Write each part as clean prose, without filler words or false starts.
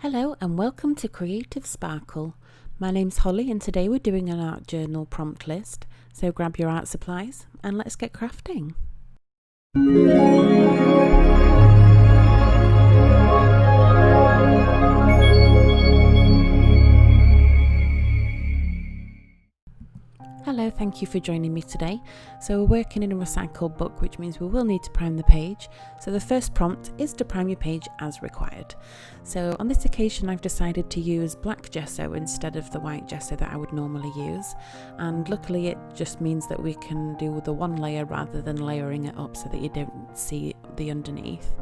Hello and welcome to Creative Sparkle. My name's Holly and today we're doing an art journal prompt list. So grab your art supplies and let's get crafting. Hello, thank you for joining me today. So we're working in a recycled book, which means we will need to prime the page. So the first prompt is to prime your page as required. So on this occasion I've decided to use black gesso instead of the white gesso that I would normally use. And luckily it just means that we can do the one layer rather than layering it up so that you don't see the underneath.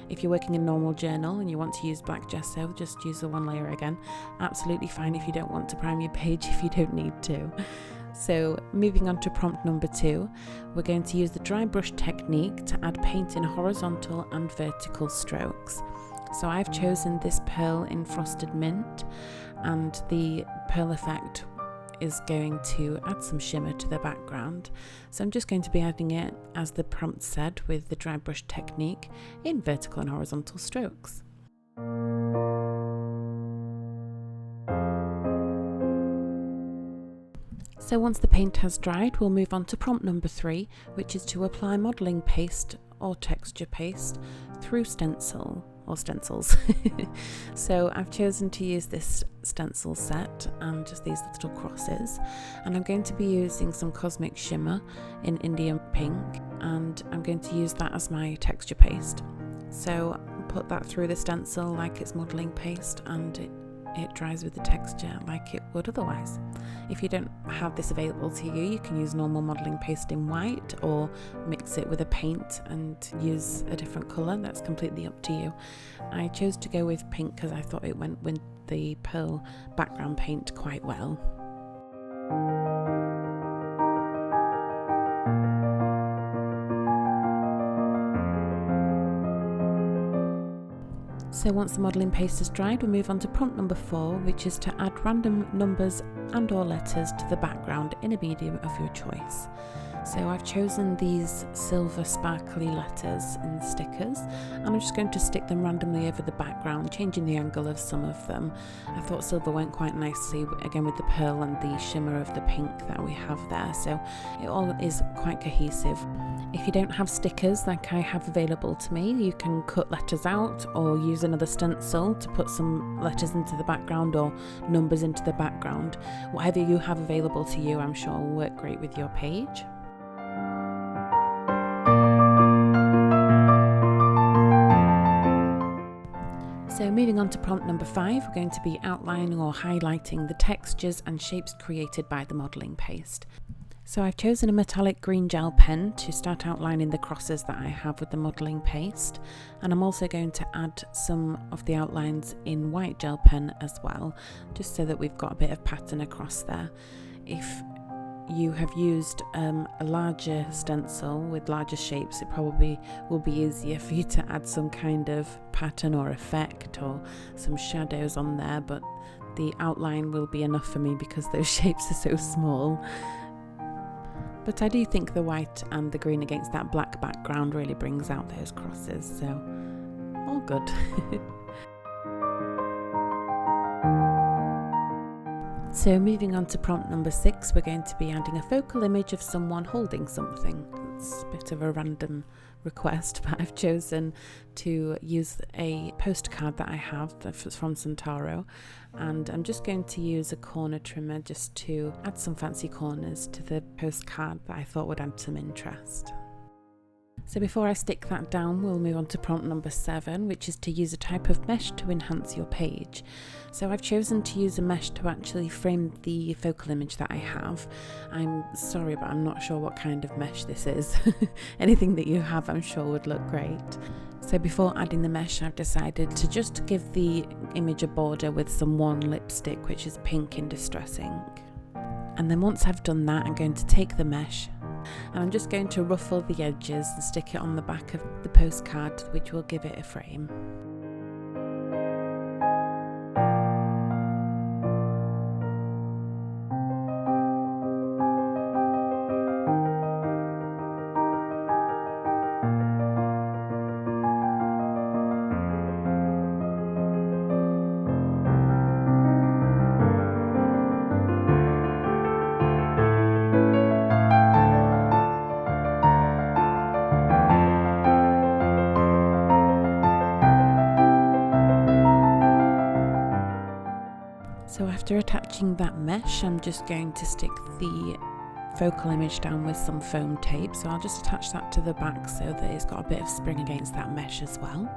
If you're working in a normal journal and you want to use black gesso, just use the one layer again. Absolutely fine if you don't want to prime your page if you don't need to. So moving on to prompt number 2, we're going to use the dry brush technique to add paint in horizontal and vertical strokes. So I've chosen this pearl in frosted mint, and the pearl effect is going to add some shimmer to the background. So I'm just going to be adding it, as the prompt said, with the dry brush technique in vertical and horizontal strokes. So once the paint has dried, we'll move on to prompt number 3, which is to apply modelling paste or texture paste through stencils. So I've chosen to use this stencil set and just these little crosses, and I'm going to be using some cosmic shimmer in Indian pink, and I'm going to use that as my texture paste. So put that through the stencil like it's modelling paste, and it dries with the texture like it would otherwise. If you don't have this available to you, you can use normal modelling paste in white or mix it with a paint and use a different colour. That's completely up to you. I chose to go with pink because I thought it went with the pearl background paint quite well. So once the modelling paste is dried, we'll move on to prompt number 4, which is to add random numbers and or letters to the background in a medium of your choice. So I've chosen these silver sparkly letters in stickers, and I'm just going to stick them randomly over the background, changing the angle of some of them. I thought silver went quite nicely again with the pearl and the shimmer of the pink that we have there, so it all is quite cohesive. If you don't have stickers like I have available to me, you can cut letters out or use another stencil to put some letters into the background or numbers into the background. Whatever you have available to you, I'm sure will work great with your page. So moving on to prompt number 5, we're going to be outlining or highlighting the textures and shapes created by the modelling paste. So I've chosen a metallic green gel pen to start outlining the crosses that I have with the modelling paste, and I'm also going to add some of the outlines in white gel pen as well, just so that we've got a bit of pattern across there. If you have used a larger stencil with larger shapes, it probably will be easier for you to add some kind of pattern or effect or some shadows on there, but the outline will be enough for me because those shapes are so small. But I do think the white and the green against that black background really brings out those crosses, so all good. So moving on to prompt number 6, we're going to be adding a focal image of someone holding something. It's a bit of a random request, but I've chosen to use a postcard that I have that's from Centauro, and I'm just going to use a corner trimmer just to add some fancy corners to the postcard that I thought would add some interest. So before I stick that down, we'll move on to prompt number 7, which is to use a type of mesh to enhance your page. So I've chosen to use a mesh to actually frame the focal image that I have. I'm sorry, but I'm not sure what kind of mesh this is. Anything that you have, I'm sure would look great. So before adding the mesh, I've decided to just give the image a border with some worn lipstick, which is pink in Distress ink. And then once I've done that, I'm going to take the mesh and I'm just going to ruffle the edges and stick it on the back of the postcard, which will give it a frame. So after attaching that mesh, I'm just going to stick the focal image down with some foam tape. So I'll just attach that to the back so that it's got a bit of spring against that mesh as well.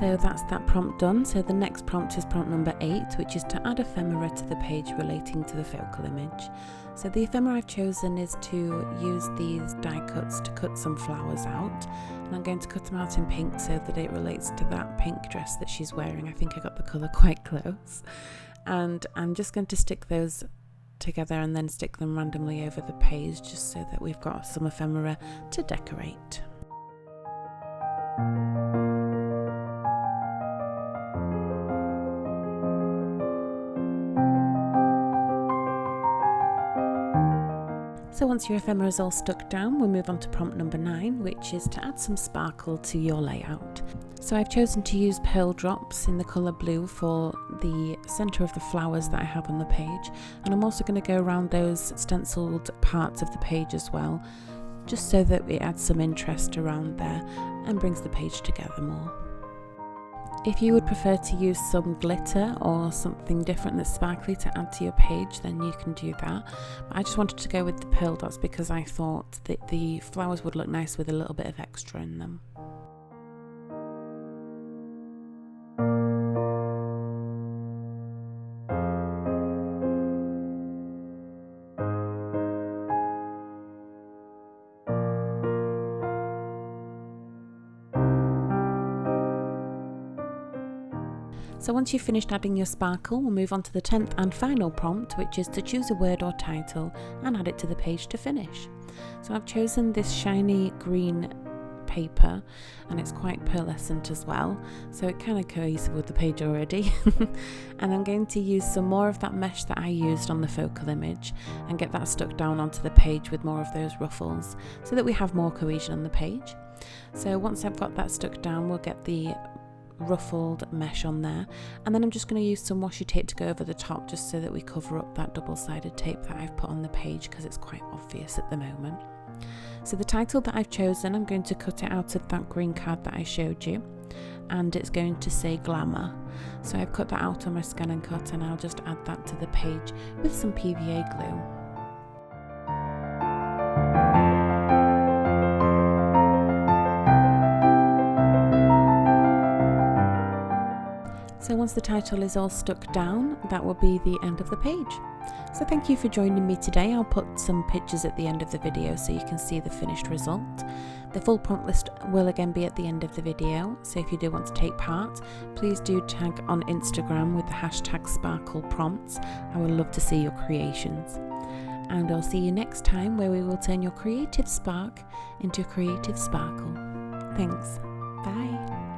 So that's that prompt done. So the next prompt is prompt number 8, which is to add ephemera to the page relating to the focal image. So the ephemera I've chosen is to use these die cuts to cut some flowers out. And I'm going to cut them out in pink so that it relates to that pink dress that she's wearing. I think I got the colour quite close. And I'm just going to stick those together and then stick them randomly over the page just so that we've got some ephemera to decorate. So once your ephemera is all stuck down, we'll move on to prompt number 9, which is to add some sparkle to your layout. So I've chosen to use pearl drops in the colour blue for the centre of the flowers that I have on the page, and I'm also going to go around those stenciled parts of the page as well, just so that it adds some interest around there and brings the page together more. If you would prefer to use some glitter or something different that's sparkly to add to your page, then you can do that. But I just wanted to go with the pearl dots because I thought that the flowers would look nice with a little bit of extra in them. So once you've finished adding your sparkle, we'll move on to the 10th and final prompt, which is to choose a word or title and add it to the page to finish. So I've chosen this shiny green paper, and it's quite pearlescent as well, so it kind of cohesive with the page already. And I'm going to use some more of that mesh that I used on the focal image and get that stuck down onto the page with more of those ruffles so that we have more cohesion on the page. So once I've got that stuck down, we'll get the ruffled mesh on there, and then I'm just going to use some washi tape to go over the top just so that we cover up that double-sided tape that I've put on the page because it's quite obvious at the moment. So the title that I've chosen, I'm going to cut it out of that green card that I showed you, and it's going to say Glamour. So I've cut that out on my scan and cut, and I'll just add that to the page with some PVA glue. So once the title is all stuck down, that will be the end of the page. So thank you for joining me today. I'll put some pictures at the end of the video so you can see the finished result. The full prompt list will again be at the end of the video, so if you do want to take part, please do tag on Instagram with the hashtag #SparklePrompts. I would love to see your creations. And I'll see you next time, where we will turn your creative spark into creative sparkle. Thanks. Bye.